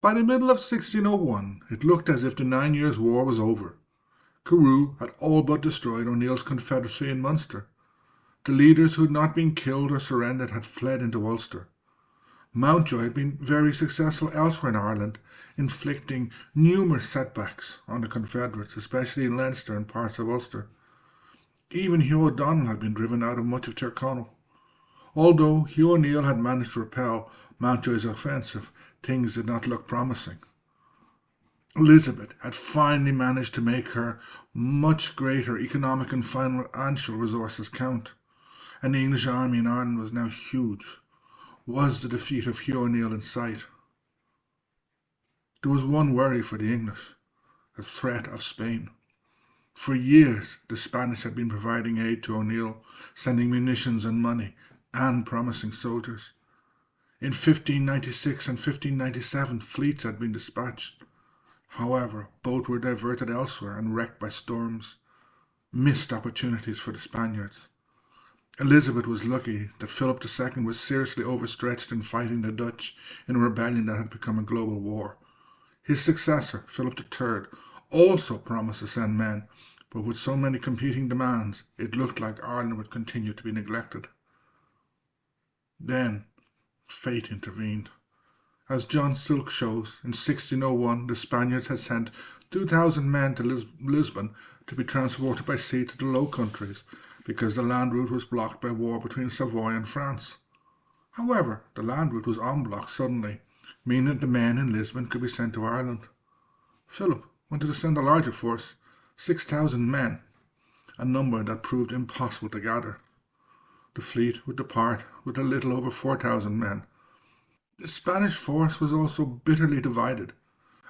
By the middle of 1601, it looked as if the 9 Years' War was over. Carew had all but destroyed O'Neill's confederacy in Munster. The leaders who had not been killed or surrendered had fled into Ulster. Mountjoy had been very successful elsewhere in Ireland, inflicting numerous setbacks on the Confederates, especially in Leinster and parts of Ulster. Even Hugh O'Donnell had been driven out of much of Tyrconnell. Although Hugh O'Neill had managed to repel Mountjoy's offensive, things did not look promising. Elizabeth had finally managed to make her much greater economic and financial resources count, and the English army in Ireland was now huge. Was the defeat of Hugh O'Neill in sight? There was one worry for the English, the threat of Spain. For years, the Spanish had been providing aid to O'Neill, sending munitions and money, and promising soldiers. In 1596 and 1597, fleets had been dispatched. However, both were diverted elsewhere and wrecked by storms. Missed opportunities for the Spaniards. Elizabeth was lucky that Philip II was seriously overstretched in fighting the Dutch in a rebellion that had become a global war. His successor, Philip III, also promised to send men, but with so many competing demands, it looked like Ireland would continue to be neglected. Then, fate intervened. As John Silk shows, in 1601 the Spaniards had sent 2,000 men to Lisbon to be transported by sea to the Low Countries, because the land route was blocked by war between Savoy and France. However, the land route was unblocked suddenly, meaning that the men in Lisbon could be sent to Ireland. Philip wanted to send a larger force, 6,000 men, a number that proved impossible to gather. The fleet would depart with a little over 4,000 men. The Spanish force was also bitterly divided.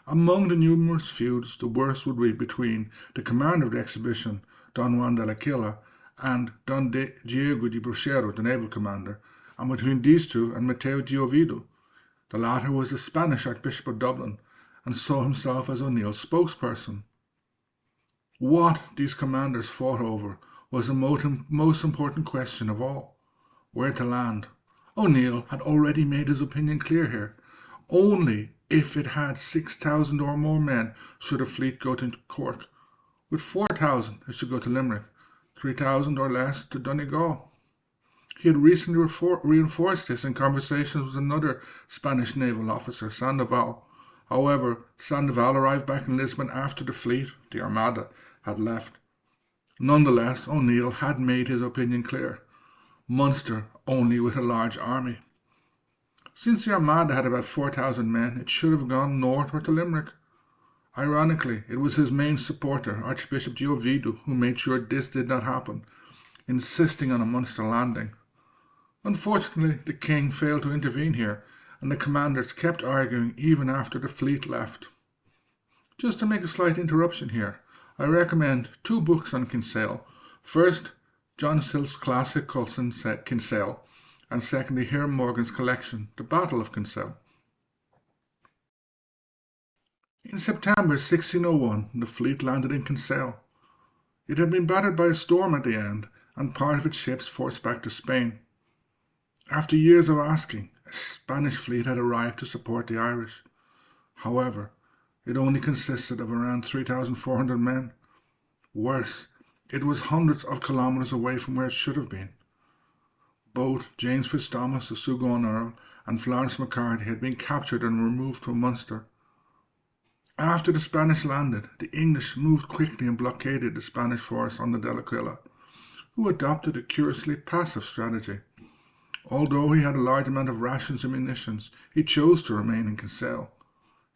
Among the numerous feuds, the worst would be between the commander of the expedition, Don Jan del Aquila, and Don Diego de Bruchero, the naval commander, and between these two and Mateo de Oviedo. The latter was the Spanish Archbishop of Dublin, and saw himself as O'Neill's spokesperson. What these commanders fought over was the most important question of all: where to land. O'Neill had already made his opinion clear here. Only if it had 6,000 or more men should a fleet go to Cork. With 4,000 it should go to Limerick, 3,000 or less to Donegal. He had recently reinforced this in conversations with another Spanish naval officer, Sandoval. However, Sandoval arrived back in Lisbon after the fleet, the Armada, had left. Nonetheless, O'Neill had made his opinion clear: Munster only with a large army. Since the Armada had about 4,000 men, it should have gone north or to Limerick. Ironically, it was his main supporter, Archbishop de Oviedo, who made sure this did not happen, insisting on a Munster landing. Unfortunately, the king failed to intervene here, and the commanders kept arguing even after the fleet left. Just to make a slight interruption here, I recommend 2 books on Kinsale. First, John Silk's classic called Kinsale, and secondly, Hiram Morgan's collection, The Battle of Kinsale. In September 1601, the fleet landed in Kinsale. It had been battered by a storm at the end, and part of its ships forced back to Spain. After years of asking, a Spanish fleet had arrived to support the Irish. However, it only consisted of around 3,400 men. Worse, it was hundreds of kilometers away from where it should have been. Both James Fitzthomas, the Sugon Earl, and Florence MacCarthy had been captured and removed from Munster. After the Spanish landed, the English moved quickly and blockaded the Spanish force under Del Aquila, who adopted a curiously passive strategy. Although he had a large amount of rations and munitions, he chose to remain in Kinsale.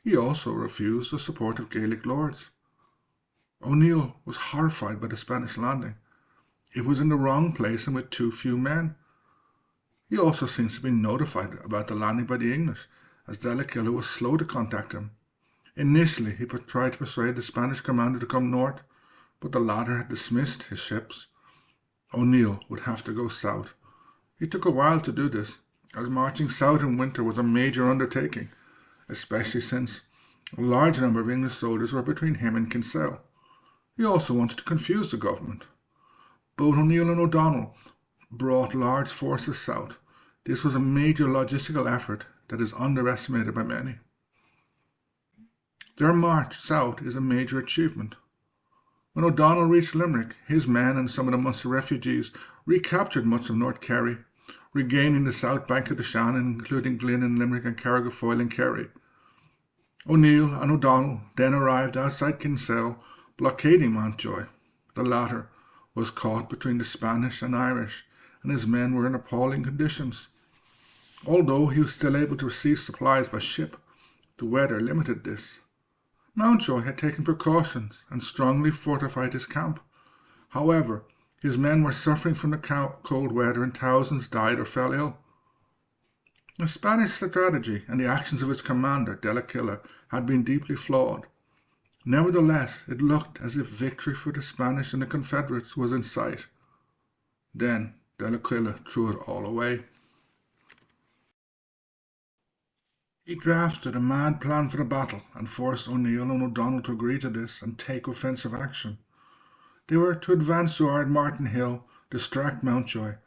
He also refused the support of Gaelic lords. O'Neill was horrified by the Spanish landing. It was in the wrong place and with too few men. He also seems to be notified about the landing by the English, as Del Aquila was slow to contact him. Initially, he tried to persuade the Spanish commander to come north, but the latter had dismissed his ships. O'Neill would have to go south. It took a while to do this, as marching south in winter was a major undertaking, especially since a large number of English soldiers were between him and Kinsale. He also wanted to confuse the government. Both O'Neill and O'Donnell brought large forces south. This was a major logistical effort that is underestimated by many. Their march south is a major achievement. When O'Donnell reached Limerick, his men and some of the Munster refugees recaptured much of North Kerry, regaining the south bank of the Shannon, including Glynn and Limerick and Carrigafoyle and Kerry. O'Neill and O'Donnell then arrived outside Kinsale, blockading Mountjoy. The latter was caught between the Spanish and Irish, and his men were in appalling conditions. Although he was still able to receive supplies by ship, the weather limited this. Mountjoy had taken precautions and strongly fortified his camp. However, his men were suffering from the cold weather and thousands died or fell ill. The Spanish strategy and the actions of its commander, Del Aquila, had been deeply flawed. Nevertheless, it looked as if victory for the Spanish and the Confederates was in sight. Then Del Aquila threw it all away. He drafted a mad plan for the battle and forced O'Neill and O'Donnell to agree to this and take offensive action. They were to advance to Ardmartin Hill, distract Mountjoy.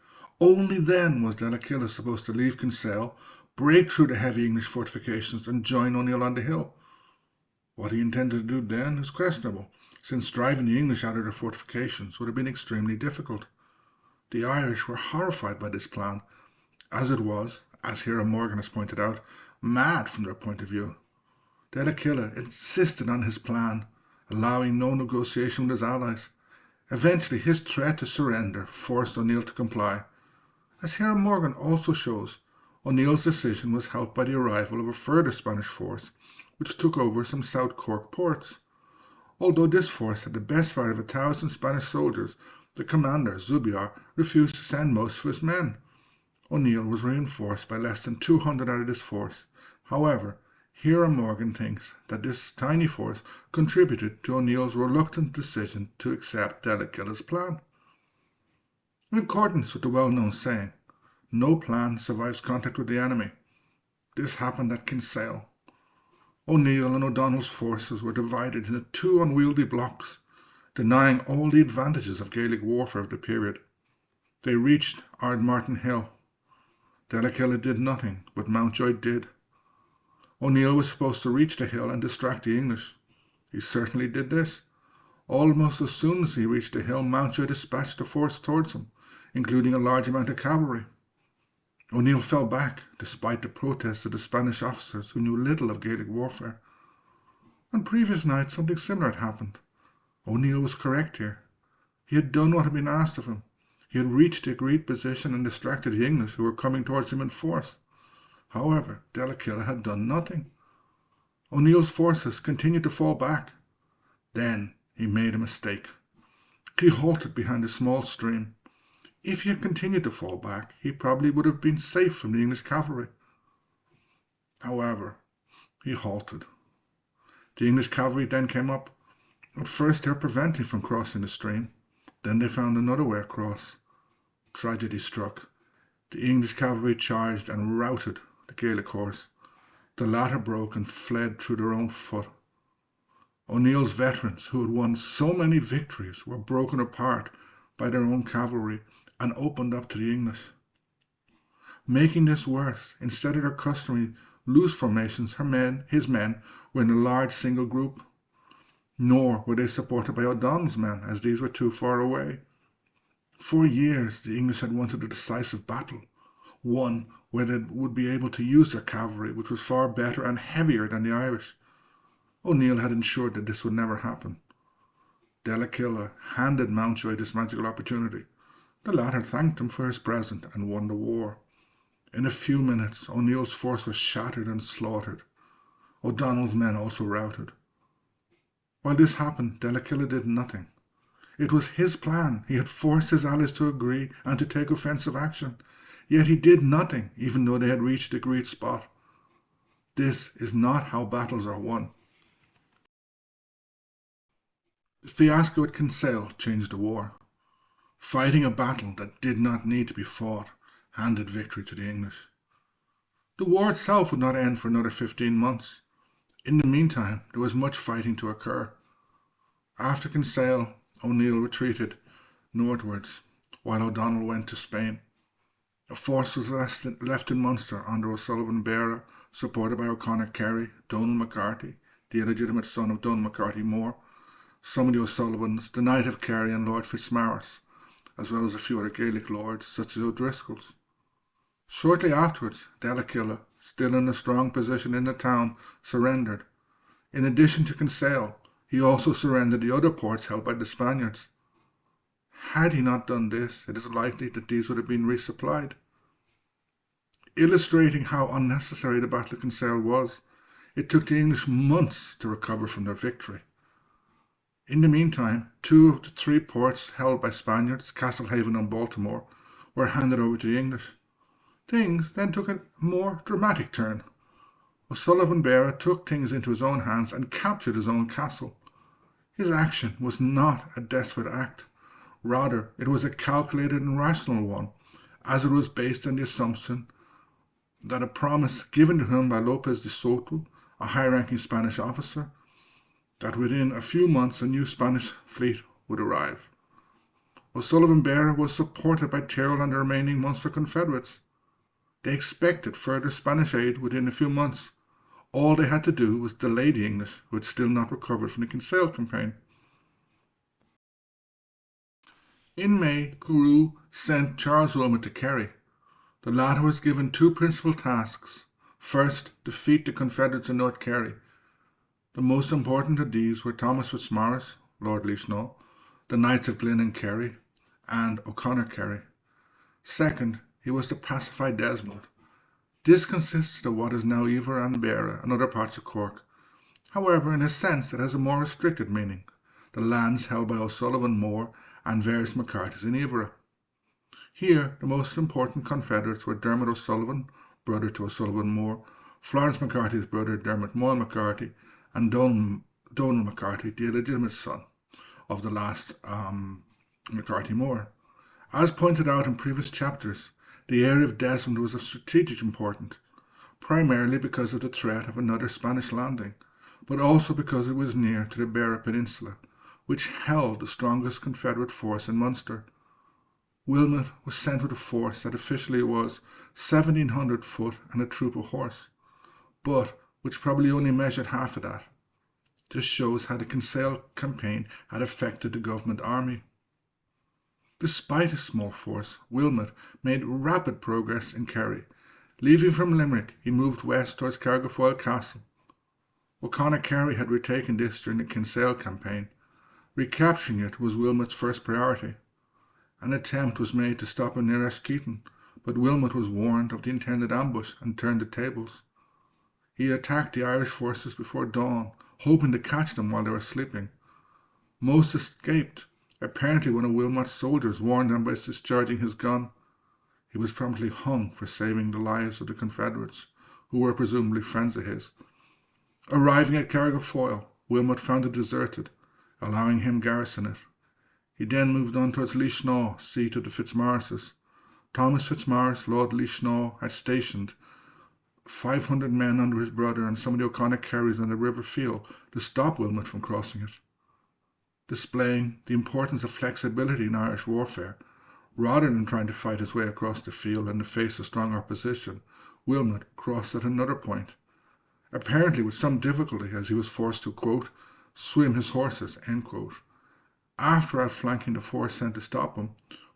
Only then was Del Aquila supposed to leave Kinsale, break through the heavy English fortifications, and join O'Neill on the hill. What he intended to do then is questionable, since driving the English out of their fortifications would have been extremely difficult. The Irish were horrified by this plan, as it was, as Hero Morgan has pointed out, mad from their point of view. Del Aquila insisted on his plan, allowing no negotiation with his allies. Eventually, his threat to surrender forced O'Neill to comply. As Hero Morgan also shows, O'Neill's decision was helped by the arrival of a further Spanish force, which took over some South Cork ports. Although this force had the best part of 1,000 Spanish soldiers, the commander, Zubiar, refused to send most of his men. O'Neill was reinforced by less than 200 out of this force. However, Hero Morgan thinks that this tiny force contributed to O'Neill's reluctant decision to accept Del Aquila's plan. In accordance with the well-known saying, no plan survives contact with the enemy. This happened at Kinsale. O'Neill and O'Donnell's forces were divided into two unwieldy blocks, denying all the advantages of Gaelic warfare of the period. They reached Ardmartin Hill. Del Aquila did nothing, but Mountjoy did. O'Neill was supposed to reach the hill and distract the English. He certainly did this. Almost as soon as he reached the hill, Mountjoy dispatched a force towards him, including a large amount of cavalry. O'Neill fell back, despite the protests of the Spanish officers who knew little of Gaelic warfare. On previous nights, something similar had happened. O'Neill was correct here. He had done what had been asked of him. He had reached the agreed position and distracted the English who were coming towards him in force. However, Del Aquila had done nothing. O'Neill's forces continued to fall back. Then he made a mistake. He halted behind a small stream. If he had continued to fall back, he probably would have been safe from the English cavalry. However, he halted. The English cavalry then came up. At first they were prevented from crossing the stream. Then they found another way across. Tragedy struck. The English cavalry charged and routed the Gaelic horse. The latter broke and fled through their own foot. O'Neill's veterans, who had won so many victories, were broken apart by their own cavalry and opened up to the English. Making this worse, instead of their customary loose formations, his men were in a large single group. Nor were they supported by O'Donnell's men, as these were too far away. For years the English had wanted a decisive battle, one where they would be able to use their cavalry, which was far better and heavier than the Irish. O'Neill had ensured that this would never happen. Del Aquila handed Mountjoy this magical opportunity. The latter thanked him for his present and won the war. In a few minutes, O'Neill's force was shattered and slaughtered. O'Donnell's men also routed. While this happened, Del Aquila did nothing. It was his plan. He had forced his allies to agree and to take offensive action. Yet he did nothing, even though they had reached the agreed spot. This is not how battles are won. The fiasco at Kinsale changed the war. Fighting a battle that did not need to be fought handed victory to the English. The war itself would not end for another 15 months. In the meantime, there was much fighting to occur. After Kinsale, O'Neill retreated northwards, while O'Donnell went to Spain. A force was left in Munster under O'Sullivan Beara, supported by O'Connor Kerry, Denis MacCarthy, the illegitimate son of Denis MacCarthy More, some of the O'Sullivans, the Knight of Kerry and Lord Fitzmaurice, as well as a few other Gaelic lords, such as O'Driscolls. Shortly afterwards, Del Aquila, still in a strong position in the town, surrendered. In addition to Kinsale, he also surrendered the other ports held by the Spaniards. Had he not done this, it is likely that these would have been resupplied. Illustrating how unnecessary the Battle of Kinsale was, it took the English months to recover from their victory. In the meantime, 2 of the 3 ports held by Spaniards, Castlehaven and Baltimore, were handed over to the English. Things then took a more dramatic turn. O'Sullivan Beara took things into his own hands and captured his own castle. His action was not a desperate act. Rather, it was a calculated and rational one, as it was based on the assumption that a promise given to him by Lopez de Soto, a high-ranking Spanish officer, that within a few months a new Spanish fleet would arrive. O'Sullivan Beara was supported by Tyrrell and the remaining Munster Confederates. They expected further Spanish aid within a few months. All they had to do was delay the English, who had still not recovered from the Kinsale campaign. In May, Carew sent Charles Wilmot to Kerry. The latter was given 2 principal tasks. First, defeat the Confederates in North Kerry. The most important of these were Thomas Fitzmaurice, Lord Leishnaw, the Knights of Glyn and Kerry, and O'Connor Kerry. Second, he was to pacify Desmond. This consisted of what is now Iver and Beara and other parts of Cork. However, in a sense, it has a more restricted meaning, the lands held by O'Sullivan More and various MacCarthys in Iveragh. Here, the most important Confederates were Dermot O'Sullivan, brother to O'Sullivan More, Florence MacCarthy's brother Dermot Moyle MacCarthy, and Donald MacCarthy, the illegitimate son of the last MacCarthy More. As pointed out in previous chapters, the area of Desmond was of strategic importance, primarily because of the threat of another Spanish landing, but also because it was near to the Beara Peninsula, which held the strongest Confederate force in Munster. Wilmot was sent with a force that officially was 1,700 foot and a troop of horse, but which probably only measured half of that. This shows how the Kinsale campaign had affected the government army. Despite his small force, Wilmot made rapid progress in Kerry. Leaving from Limerick, he moved west towards Carrigafoyle Castle. O'Connor Kerry had retaken this during the Kinsale campaign. Recapturing it was Wilmot's first priority. An attempt was made to stop him near Askeaton, but Wilmot was warned of the intended ambush and turned the tables. He attacked the Irish forces before dawn, hoping to catch them while they were sleeping. Most escaped. Apparently one of Wilmot's soldiers warned them by discharging his gun. He was promptly hung for saving the lives of the Confederates, who were presumably friends of his. Arriving at Carrigafoyle, Wilmot found it deserted, allowing him garrison it. He then moved on towards Leishnaw, seat of the Fitzmaurices. Thomas Fitzmaurice, Lord Leishnaw, had stationed 500 men under his brother and some of the O'Connor Kerrys on the River Field to stop Wilmot from crossing it. Displaying the importance of flexibility in Irish warfare, rather than trying to fight his way across the field in the face of strong opposition, Wilmot crossed at another point, apparently with some difficulty as he was forced to, quote, swim his horses, end quote. After outflanking the force sent to stop him,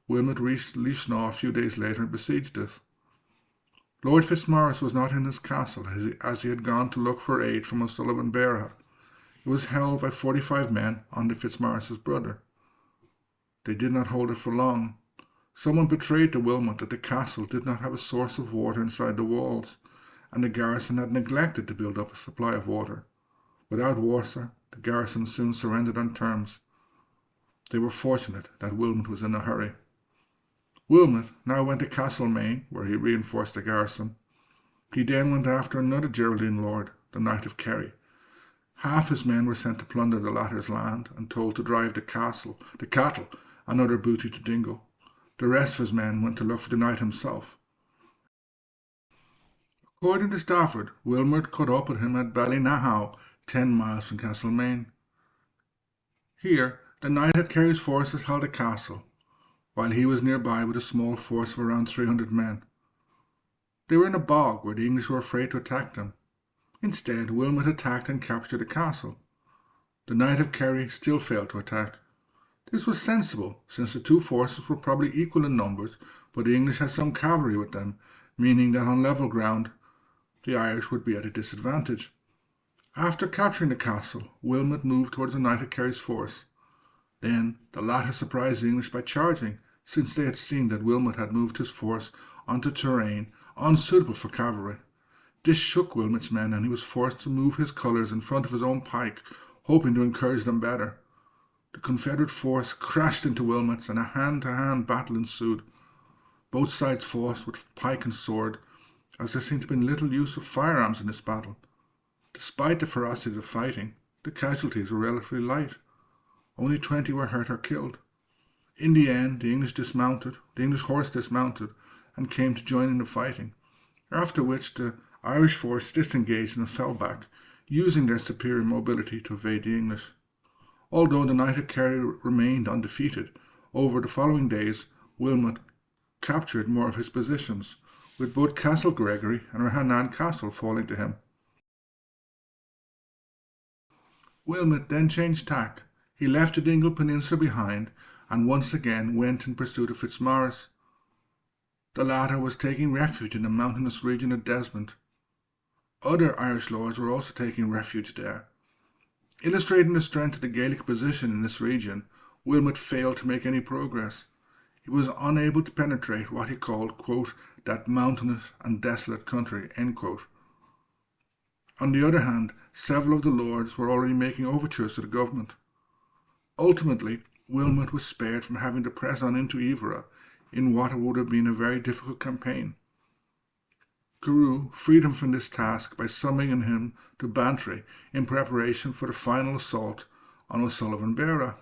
Wilmot reached Leishnaw a few days later and besieged it. Lord Fitzmaurice was not in his castle, as he had gone to look for aid from O'Sullivan Beara. It was held by 45 men under Fitzmaurice's brother. They did not hold it for long. Someone betrayed to Wilmot that the castle did not have a source of water inside the walls, and the garrison had neglected to build up a supply of water. Without water, the garrison soon surrendered on terms. They were fortunate that Wilmot was in a hurry. Wilmot now went to Castlemaine, where he reinforced the garrison. He then went after another Geraldine lord, the Knight of Kerry. Half his men were sent to plunder the latter's land and told to drive the cattle, and other booty to Dingle. The rest of his men went to look for the knight himself. According to Stafford, Wilmot caught up with him at Ballynahow, 10 miles from Castlemaine. Here, the knight had Kerry's forces held a castle, while he was nearby with a small force of around 300 men. They were in a bog where the English were afraid to attack them. Instead, Wilmot attacked and captured the castle. The Knight of Kerry still failed to attack. This was sensible, since the two forces were probably equal in numbers, but the English had some cavalry with them, meaning that on level ground the Irish would be at a disadvantage. After capturing the castle, Wilmot moved towards the Knight of Kerry's force. Then the latter surprised the English by charging, since they had seen that Wilmot had moved his force onto terrain unsuitable for cavalry. This shook Wilmot's men, and he was forced to move his colours in front of his own pike, hoping to encourage them better. The Confederate force crashed into Wilmot's, and a hand-to-hand battle ensued. Both sides fought with pike and sword, as there seemed to be little use of firearms in this battle. Despite the ferocity of the fighting, the casualties were relatively light. Only 20 were hurt or killed. In the end, the English horse dismounted, and came to join in the fighting, after which the Irish force disengaged and fell back, using their superior mobility to evade the English. Although the Knight of Kerry remained undefeated, over the following days Wilmot captured more of his positions, with both Castle Gregory and Rahanan Castle falling to him. Wilmot then changed tack. He left the Dingle Peninsula behind, and once again went in pursuit of Fitzmaurice. The latter was taking refuge in the mountainous region of Desmond. Other Irish lords were also taking refuge there. Illustrating the strength of the Gaelic position in this region, Wilmot failed to make any progress. He was unable to penetrate what he called, quote, that mountainous and desolate country, end quote. On the other hand, several of the lords were already making overtures to the government. Ultimately, Wilmot was spared from having to press on into Evora in what would have been a very difficult campaign. Carew freed him from this task by summoning him to Bantry in preparation for the final assault on O'Sullivan Beara.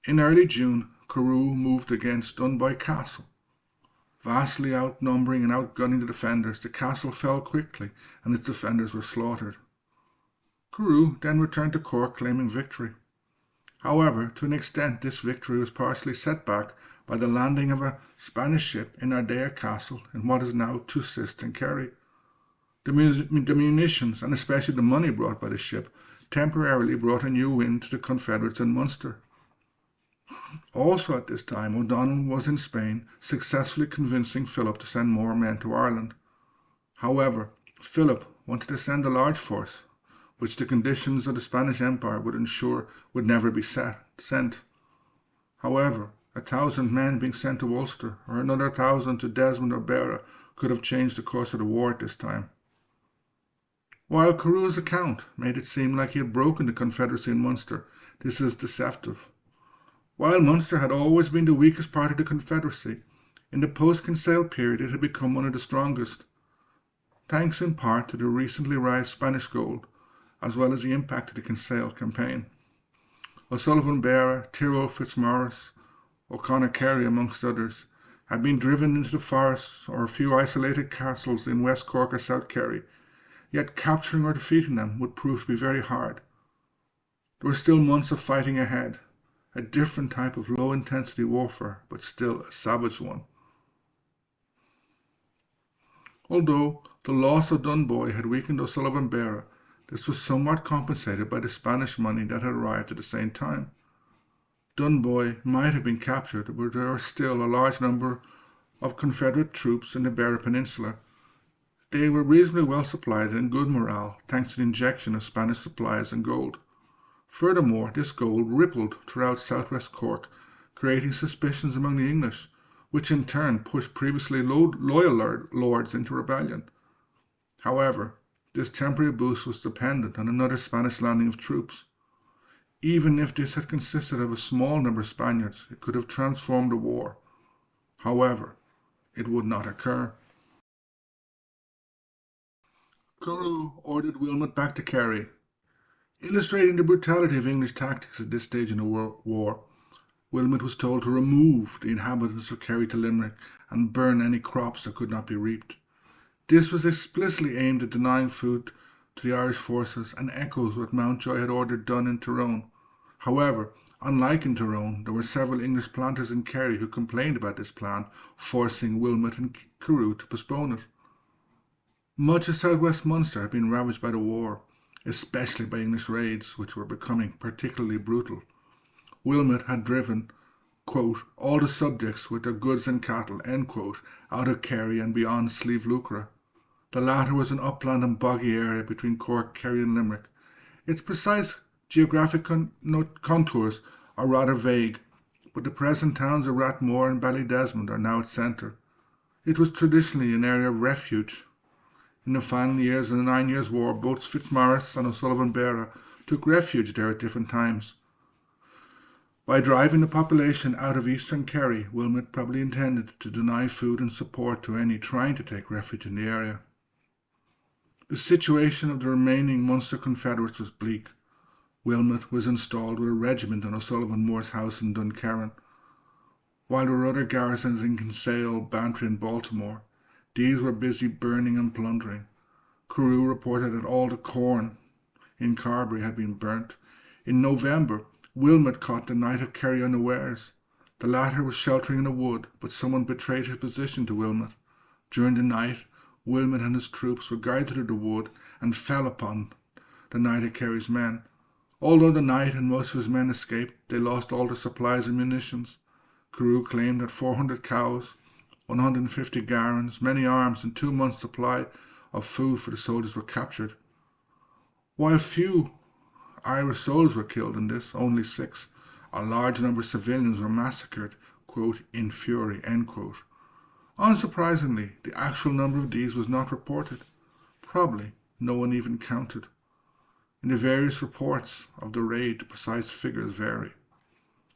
In early June, Carew moved against Dunboy Castle. Vastly outnumbering and outgunning the defenders, the castle fell quickly and its defenders were slaughtered. Carew then returned to Cork claiming victory. However, to an extent this victory was partially set back by the landing of a Spanish ship in Ardea Castle in what is now Tusist in Kerry. The munitions, and especially the money brought by the ship, temporarily brought a new wind to the Confederates in Munster. Also at this time, O'Donnell was in Spain, successfully convincing Philip to send more men to Ireland. However, Philip wanted to send a large force, which the conditions of the Spanish Empire would ensure would never be sent. However, 1,000 men being sent to Ulster, or another 1,000 to Desmond or Beara, could have changed the course of the war at this time. While Carew's account made it seem like he had broken the Confederacy in Munster, this is deceptive. While Munster had always been the weakest part of the Confederacy, in the post-Kinsale period it had become one of the strongest, thanks in part to the recently raised Spanish gold, as well as the impact of the Kinsale campaign. O'Sullivan Beara, Tyrrell Fitzmaurice, O'Connor Kerry, amongst others, had been driven into the forests or a few isolated castles in West Cork or South Kerry, yet capturing or defeating them would prove to be very hard. There were still months of fighting ahead, a different type of low-intensity warfare, but still a savage one. Although the loss of Dunboy had weakened O'Sullivan Beara, this was somewhat compensated by the Spanish money that had arrived at the same time. Dunboy might have been captured, but there were still a large number of Confederate troops in the Beara Peninsula. They were reasonably well supplied and in good morale, thanks to the injection of Spanish supplies and gold. Furthermore, this gold rippled throughout southwest Cork, creating suspicions among the English, which in turn pushed previously loyal lords into rebellion. However, this temporary boost was dependent on another Spanish landing of troops. Even if this had consisted of a small number of Spaniards, it could have transformed the war. However, it would not occur. Carew ordered Wilmot back to Kerry. Illustrating the brutality of English tactics at this stage in the war, Wilmot was told to remove the inhabitants of Kerry to Limerick and burn any crops that could not be reaped. This was explicitly aimed at denying food to the Irish forces and echoes what Mountjoy had ordered done in Tyrone. However, unlike in Tyrone, there were several English planters in Kerry who complained about this plan, forcing Wilmot and Carew to postpone it. Much of southwest Munster had been ravaged by the war, especially by English raids, which were becoming particularly brutal. Wilmot had driven, quote, all the subjects with their goods and cattle, end quote, out of Kerry and beyond Slieve Lucra. The latter was an upland and boggy area between Cork, Kerry and Limerick. Its precise geographic contours are rather vague, but the present towns of Rathmore and Ballydesmond are now its centre. It was traditionally an area of refuge. In the final years of the 9 Years' War, both Fitzmaurice and O'Sullivan Beara took refuge there at different times. By driving the population out of eastern Kerry, Wilmot probably intended to deny food and support to any trying to take refuge in the area. The situation of the remaining Munster Confederates was bleak. Wilmot was installed with a regiment on O'Sullivan Moore's house in Dunkerrin, while there were other garrisons in Kinsale, Bantry and Baltimore. These were busy burning and plundering. Carew reported that all the corn in Carbery had been burnt. In November, Wilmot caught the Knight of Kerry unawares. The latter was sheltering in a wood, but someone betrayed his position to Wilmot. During the night, Wilmot and his troops were guided to the wood and fell upon the Knight of Kerry's men. Although the knight and most of his men escaped, they lost all their supplies and munitions. Carew claimed that 400 cows, 150 garrons, many arms, and 2 months' supply of food for the soldiers were captured. While few Irish soldiers were killed in this, only 6, a large number of civilians were massacred, quote, in fury, end quote. Unsurprisingly, the actual number of these was not reported. Probably no one even counted. In the various reports of the raid, the precise figures vary.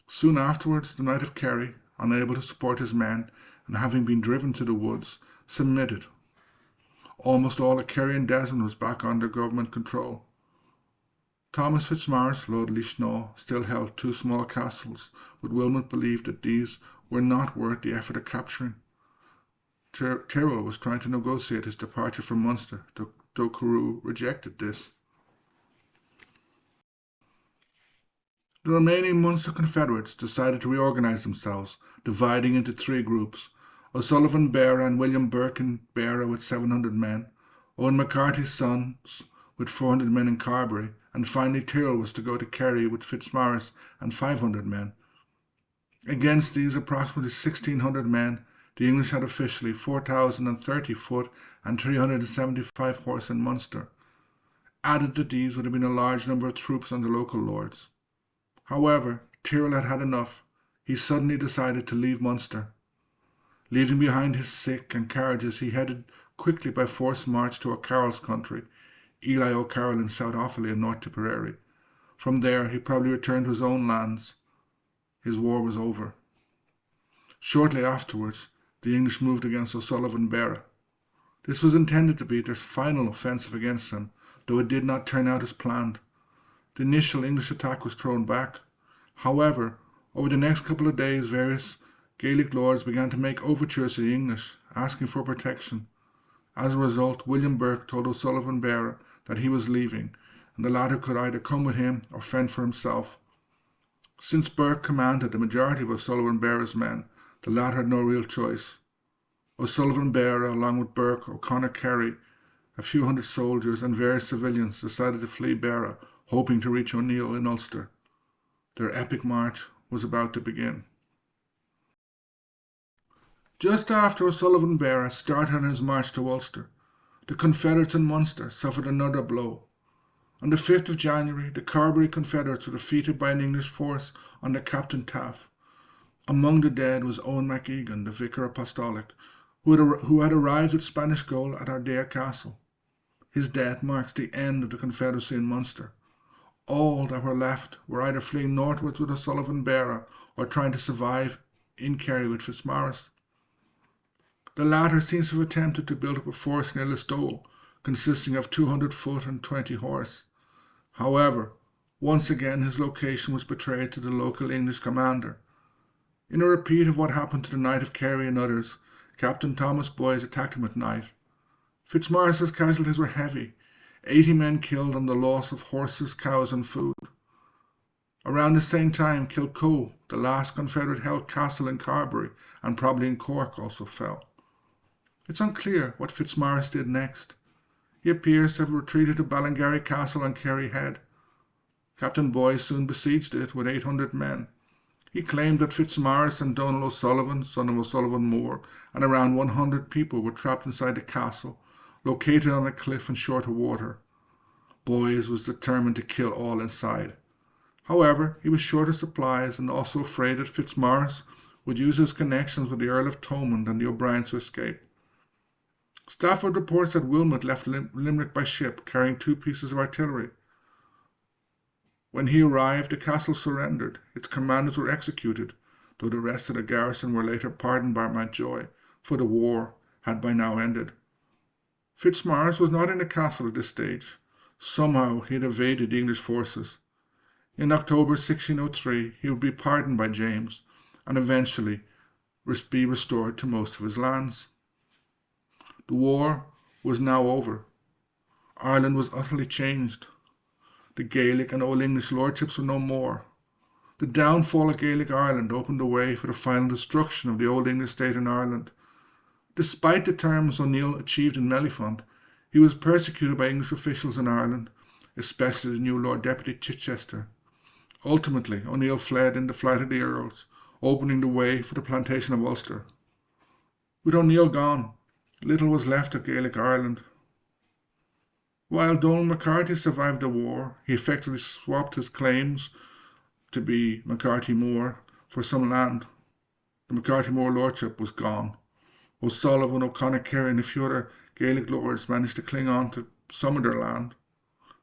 Soon afterwards, the Knight of Kerry, unable to support his men, and having been driven to the woods, submitted. Almost all of Kerry and Desmond was back under government control. Thomas Fitzmaurice, Lord Lishnau, still held 2 small castles, but Wilmot believed that these were not worth the effort of capturing. Tyrrell was trying to negotiate his departure from Munster, though Carew rejected this. The remaining Munster Confederates decided to reorganise themselves, dividing into 3 groups: O'Sullivan Beara and William Burke in Beara with 700 men, Owen MacCarthy's sons with 400 men in Carbery, and finally Tyrrell was to go to Kerry with Fitzmaurice and 500 men. Against these approximately 1,600 men, the English had officially 4,030 foot and 375 horse in Munster. Added to these would have been a large number of troops under local lords. However, Tyrrell had had enough. He suddenly decided to leave Munster. Leaving behind his sick and carriages, he headed quickly by forced march to O'Carroll's country, Eli O'Carroll in South Offaly and North Tipperary. From there, he probably returned to his own lands. His war was over. Shortly afterwards, the English moved against O'Sullivan Beara. This was intended to be their final offensive against them, though it did not turn out as planned. The initial English attack was thrown back. However, over the next couple of days, various Gaelic lords began to make overtures to the English, asking for protection. As a result, William Burke told O'Sullivan Beara that he was leaving, and the latter could either come with him or fend for himself. Since Burke commanded the majority of O'Sullivan Beara's men, the latter had no real choice. O'Sullivan Beara, along with Burke, O'Connor Kerry, a few hundred soldiers, and various civilians, decided to flee Beara, hoping to reach O'Neill in Ulster. Their epic march was about to begin. Just after O'Sullivan Beara started on his march to Ulster, the Confederates in Munster suffered another blow. On the 5th of January, the Carbery Confederates were defeated by an English force under Captain Taff. Among the dead was Owen MacEgan, the Vicar Apostolic, who had arrived with Spanish gold at Ardea Castle. His death marks the end of the Confederacy in Munster. All that were left were either fleeing northwards with O'Sullivan Beara or trying to survive in Kerry with Fitzmaurice. The latter seems to have attempted to build up a force near Listowel, consisting of 200 foot and 20 horse. However, once again his location was betrayed to the local English commander. In a repeat of what happened to the Knight of Kerry and others, Captain Thomas Boyes attacked him at night. Fitzmaurice's casualties were heavy, 80 men killed and the loss of horses, cows and food. Around the same time, Kilcoe, the last Confederate-held castle in Carbery and probably in Cork, also fell. It's unclear what Fitzmaurice did next. He appears to have retreated to Ballingarry Castle on Kerry Head. Captain Boyce soon besieged it with 800 men. He claimed that Fitzmaurice and Donald O'Sullivan, son of O'Sullivan Moore, and around 100 people were trapped inside the castle, located on a cliff and short of water. Boyce was determined to kill all inside. However, he was short of supplies and also afraid that Fitzmaurice would use his connections with the Earl of Thomond and the O'Briens to escape. Stafford reports that Wilmot left Limerick by ship, carrying 2 pieces of artillery. When he arrived, the castle surrendered. Its commanders were executed, though the rest of the garrison were later pardoned by Mountjoy, for the war had by now ended. Fitzmaurice was not in the castle at this stage. Somehow he had evaded the English forces. In October 1603, he would be pardoned by James, and eventually be restored to most of his lands. The war was now over. Ireland was utterly changed. The Gaelic and Old English lordships were no more. The downfall of Gaelic Ireland opened the way for the final destruction of the Old English state in Ireland. Despite the terms O'Neill achieved in Mellifont, he was persecuted by English officials in Ireland, especially the new Lord Deputy Chichester. Ultimately, O'Neill fled in the flight of the Earls, opening the way for the plantation of Ulster. With O'Neill gone, little was left of Gaelic Ireland. While Donald MacCarthy survived the war, he effectively swapped his claims to be MacCarthy Moore for some land. The MacCarthy Moore lordship was gone. O'Sullivan, O'Connor, Kerry and a few other Gaelic lords managed to cling on to some of their land.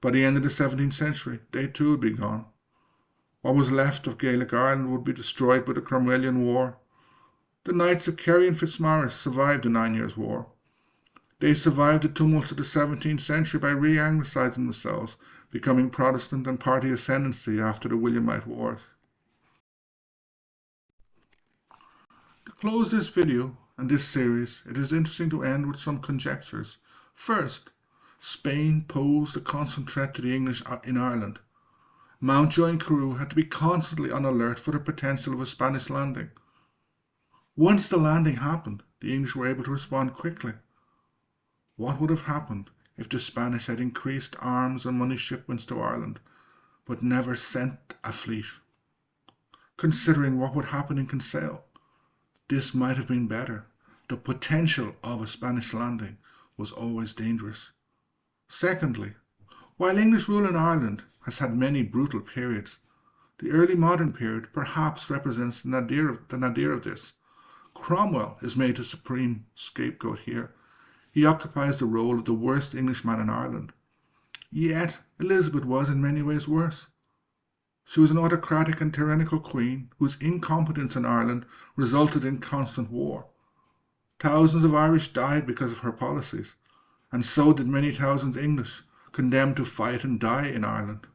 By the end of the 17th century, they too would be gone. What was left of Gaelic Ireland would be destroyed by the Cromwellian War. The Knights of Kerry and Fitzmaurice survived the 9 Years' War. They survived the tumults of the 17th century by re-Anglicising themselves, becoming Protestant and party ascendancy after the Williamite Wars. To close this video and this series, it is interesting to end with some conjectures. First, Spain posed a constant threat to the English in Ireland. Mountjoy and Carew had to be constantly on alert for the potential of a Spanish landing. Once the landing happened, the English were able to respond quickly. What would have happened if the Spanish had increased arms and money shipments to Ireland, but never sent a fleet? Considering what would happen in Kinsale, this might have been better. The potential of a Spanish landing was always dangerous. Secondly, while English rule in Ireland has had many brutal periods, the early modern period perhaps represents the nadir of this. Cromwell is made the supreme scapegoat here. He occupies the role of the worst Englishman in Ireland. Yet Elizabeth was in many ways worse. She was an autocratic and tyrannical queen whose incompetence in Ireland resulted in constant war. Thousands of Irish died because of her policies, and so did many thousands English, condemned to fight and die in Ireland.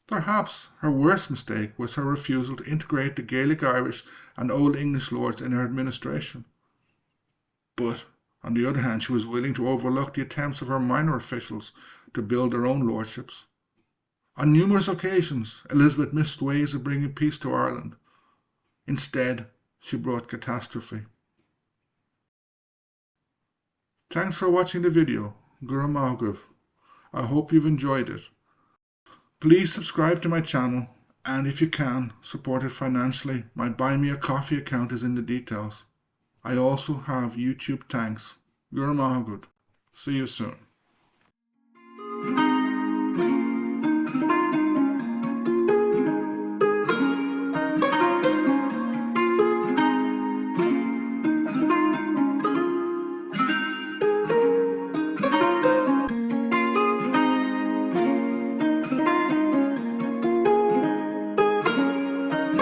Perhaps her worst mistake was her refusal to integrate the Gaelic Irish and Old English lords in her administration. But, on the other hand, she was willing to overlook the attempts of her minor officials to build their own lordships. On numerous occasions, Elizabeth missed ways of bringing peace to Ireland. Instead, she brought catastrophe. Thanks for watching the video. Gura Mauguf. I hope you've enjoyed it. Please subscribe to my channel, and if you can, support it financially. My Buy Me a Coffee account is in the details. I also have YouTube thanks. Gura Mauguf. See you soon.